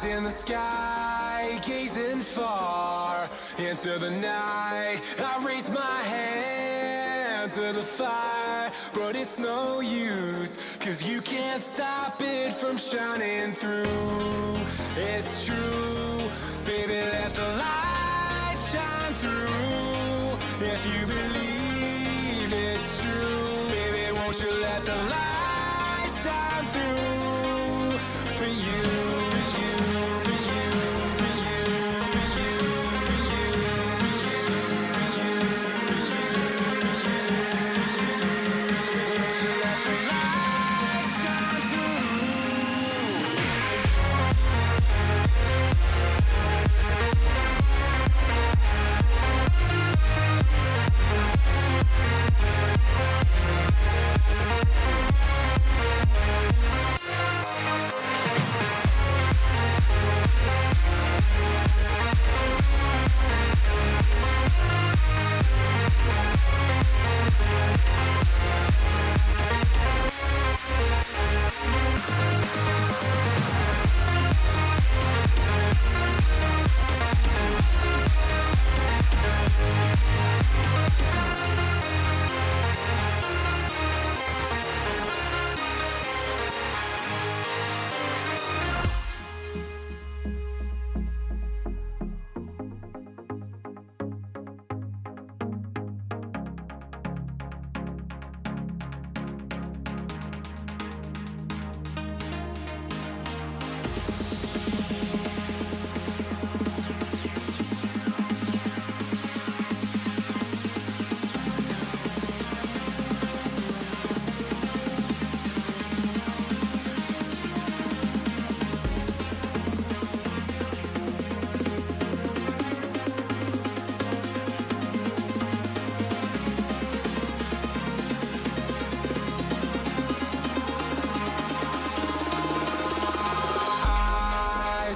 In the sky, gazing far into the night, I raise my hand to the fire, but it's no use, 'cause you can't stop it from shining through. It's true, baby, let the light shine through. If you believe it's true, baby, won't you let the light shine through for you.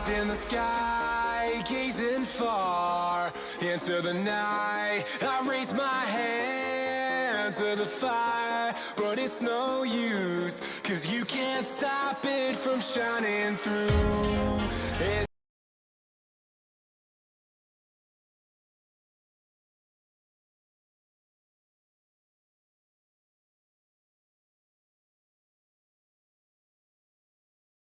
In the sky, gazing far into the night, I raise my hand to the fire, but it's no use, 'cause you can't stop it from shining through.